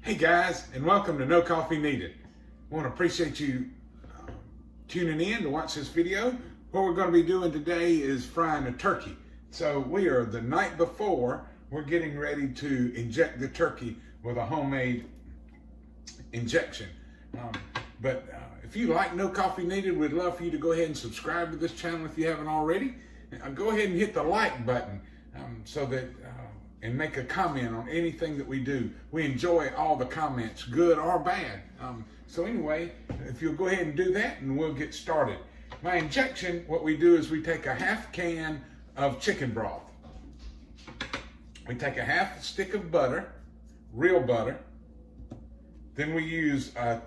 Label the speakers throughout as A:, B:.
A: Hey guys, and welcome to No Coffee Needed. I want to appreciate you tuning in to watch this video. What we're going to be doing today is frying a turkey. So we are the night before, we're getting ready to inject the turkey with a homemade injection. But if you like No Coffee Needed, we'd love for you to go ahead and subscribe to this channel if you haven't already. Go ahead and hit the like button so that and make a comment on anything that we do. We enjoy all the comments, good or bad. So anyway, if you'll go ahead and do that, and we'll get started. My injection, what we do is we take a half can of chicken broth. We take a half stick of butter, real butter. Then we use a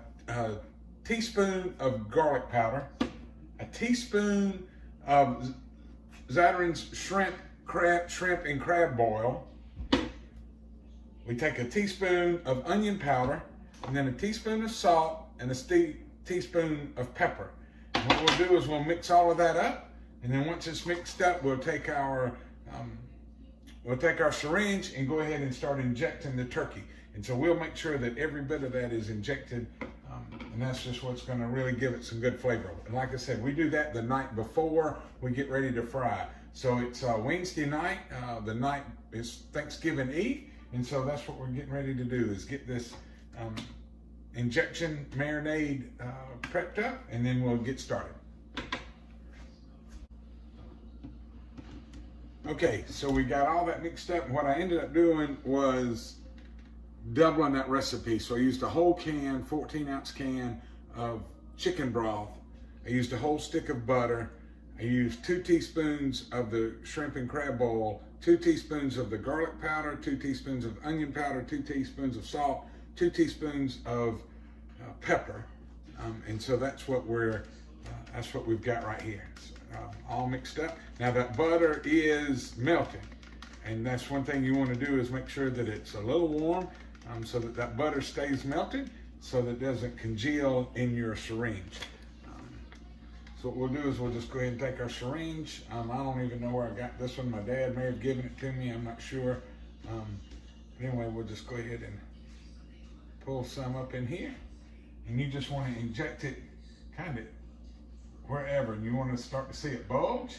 A: teaspoon of garlic powder, a teaspoon of Zatarain's shrimp and crab boil. We take a teaspoon of onion powder, and then a teaspoon of salt, and a teaspoon of pepper. And what we'll do is we'll mix all of that up, and then once it's mixed up, we'll take our syringe and go ahead and start injecting the turkey. And so we'll make sure that every bit of that is injected, and that's just what's going to really give it some good flavor. And like I said, we do that the night before we get ready to fry. So it's Wednesday night, the night is Thanksgiving Eve. And so that's what we're getting ready to do, is get this injection marinade prepped up, and then we'll get started. Okay, so we got all that mixed up. What I ended up doing was doubling that recipe. So I used a whole can, 14-ounce can of chicken broth. I used a whole stick of butter. I used 2 teaspoons of the shrimp and crab boil, 2 teaspoons of the garlic powder, 2 teaspoons of onion powder, 2 teaspoons of salt, 2 teaspoons of pepper, and so that's what we've got right here. So, all mixed up. Now that butter is melting, and that's one thing you want to do is make sure that it's a little warm, so that butter stays melted, so that it doesn't congeal in your syringe. So what we'll do is we'll just go ahead and take our syringe. I don't even know where I got this one. My dad may have given it to me. I'm not sure. Anyway, we'll just go ahead and pull some up in here. And you just want to inject it kind of wherever. And you want to start to see it bulge.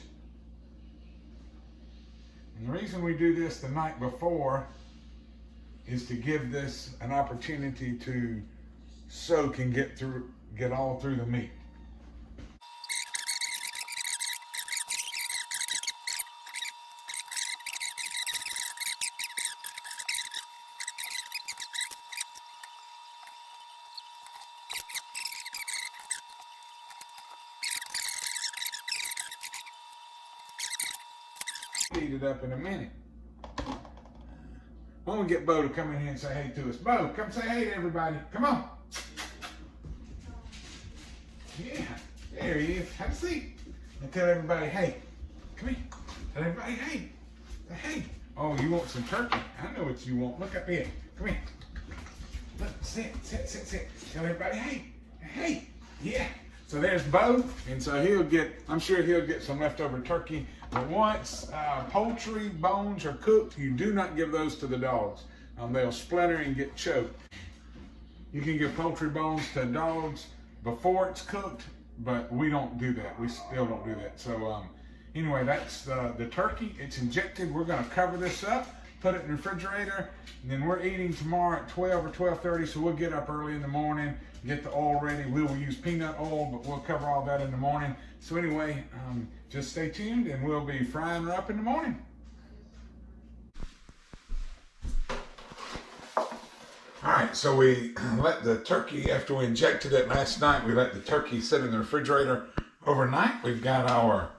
A: And the reason we do this the night before is to give this an opportunity to soak and get all through the meat. Heat it up in a minute. Why don't we get Bo to come in here and say hey to us? Bo, come say hey to everybody. Come on. Yeah, there he is. Have a seat. And tell everybody hey. Come here. Tell everybody hey. Say hey. Oh, you want some turkey? I know what you want. Look up here. Come here. Look, sit. Tell everybody hey. Hey. Yeah. So there's Bo, and so I'm sure he'll get some leftover turkey. But once poultry bones are cooked, you do not give those to the dogs. They'll splinter and get choked. You can give poultry bones to dogs before it's cooked, but we don't do that. We still don't do that. So anyway, that's the turkey. It's injected. We're going to cover this up, put it in the refrigerator, and then we're eating tomorrow at 12 or 12:30, so we'll get up early in the morning, get the oil ready. We will use peanut oil, but we'll cover all that in the morning. So anyway, just stay tuned, and we'll be frying her up in the morning. All right, so we let the turkey, after we injected it last night, we let the turkey sit in the refrigerator overnight. We've got our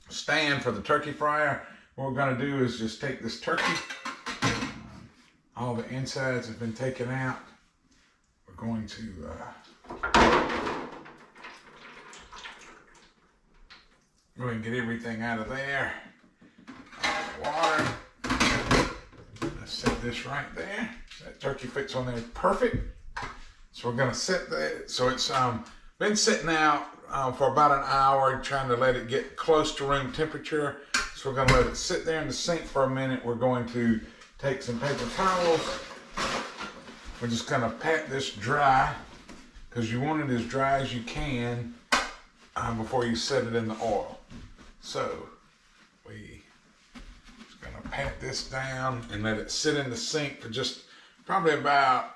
A: stand for the turkey fryer. What we're going to do is just take this turkey. All the insides have been taken out. We're going to go ahead and get everything out of there. Water. Let's set this right there. That turkey fits on there perfect. So we're going to set that. So it's been sitting out for about an hour, trying to let it get close to room temperature. So we're going to let it sit there in the sink for a minute. We're going to take some paper towels we're just gonna pat this dry because you want it as dry as you can before you set it in the oil. So we just gonna pat this down and let it sit in the sink for just probably about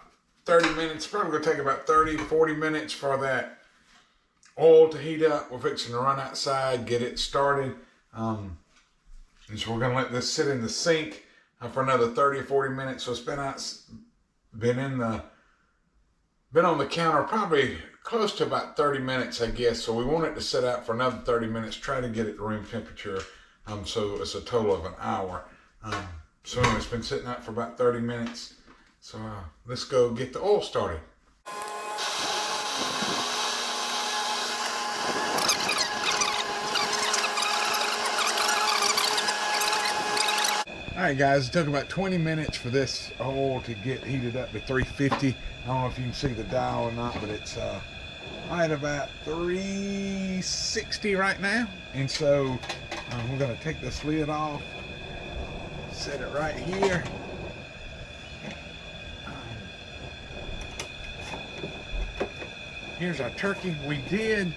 A: 30 minutes. Probably gonna take about 30-40 minutes for that oil to heat up. We're fixing to run outside, get it started. And so we're gonna let this sit in the sink for another 30 or 40 minutes. So it's been on the counter probably close to about 30 minutes, I guess. So we want it to sit out for another 30 minutes, try to get it to room temperature. So it's a total of an hour. So anyway, it's been sitting out for about 30 minutes. So let's go get the oil started. All right, guys, it took about 20 minutes for this oil to get heated up to 350. I don't know if you can see the dial or not, but it's right about 360 right now. And so we're gonna take this lid off, set it right here. Here's our turkey. We did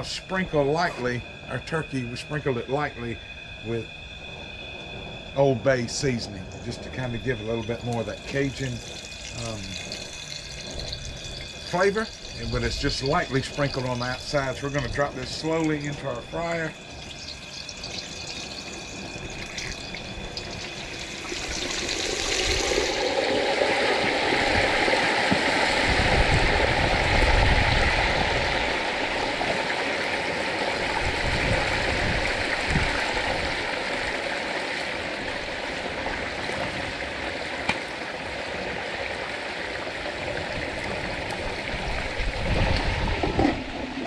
A: sprinkle lightly our turkey. We sprinkled it lightly with Old Bay seasoning, just to kind of give a little bit more of that Cajun flavor, but it's just lightly sprinkled on the outside. So we're going to drop this slowly into our fryer.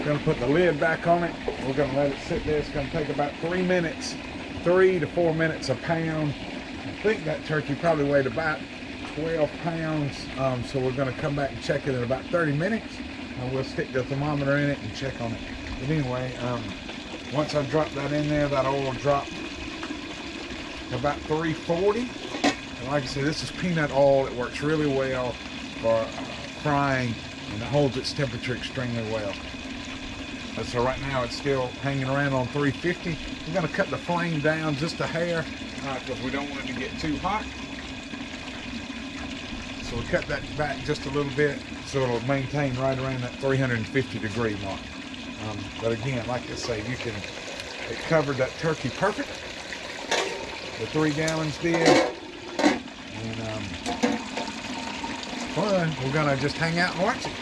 A: Going to put the lid back on it. We're going to let it sit there. It's going to take about 3 minutes, 3 to 4 minutes a pound. I think that turkey probably weighed about 12 pounds. So we're going to come back and check it in about 30 minutes. We'll stick the thermometer in it and check on it. But anyway, once I drop that in there, that oil dropped to about 340. And like I said, this is peanut oil. It works really well for frying, and it holds its temperature extremely well. So right now it's still hanging around on 350. We're going to cut the flame down just a hair because we don't want it to get too hot. So we cut that back just a little bit so it'll maintain right around that 350 degree mark. But again, like I say, it covered that turkey perfect. The 3 gallons did. And we're going to just hang out and watch it.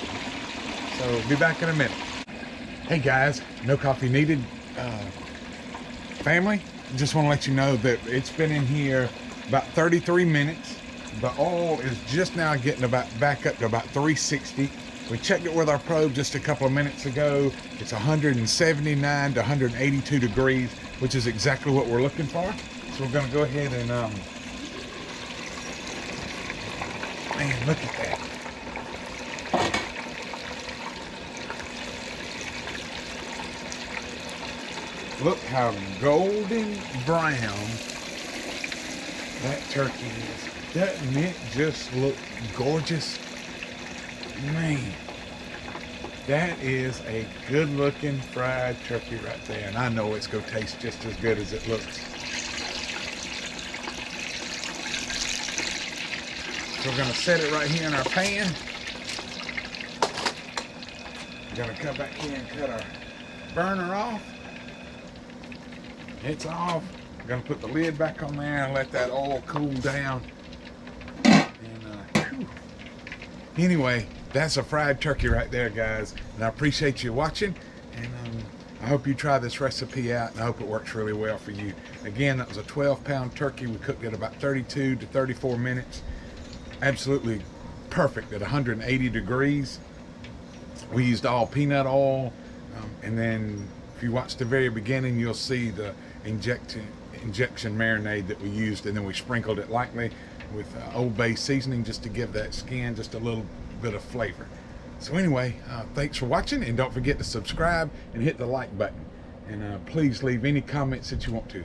A: So be back in a minute. Hey guys, No Coffee Needed family, just want to let you know that it's been in here about 33 minutes. The oil is just now getting back up to about 360. We checked it with our probe just a couple of minutes ago. It's 179 to 182 degrees, which is exactly what we're looking for. So we're going to go ahead and man, look at that. Look how golden brown that turkey is. Doesn't it just look gorgeous? Man, that is a good looking fried turkey right there. And I know it's going to taste just as good as it looks. So we're going to set it right here in our pan. We're going to come back here and cut our burner off. It's off. We're going to put the lid back on there and let that oil cool down. And anyway, that's a fried turkey right there, guys. And I appreciate you watching. And I hope you try this recipe out, and I hope it works really well for you. Again, that was a 12-pound turkey. We cooked it about 32 to 34 minutes. Absolutely perfect at 180 degrees. We used all peanut oil. And then if you watch the very beginning, you'll see the injection marinade that we used, and then we sprinkled it lightly with Old Bay seasoning just to give that skin just a little bit of flavor. So anyway, thanks for watching, and don't forget to subscribe and hit the like button, and please leave any comments that you want to.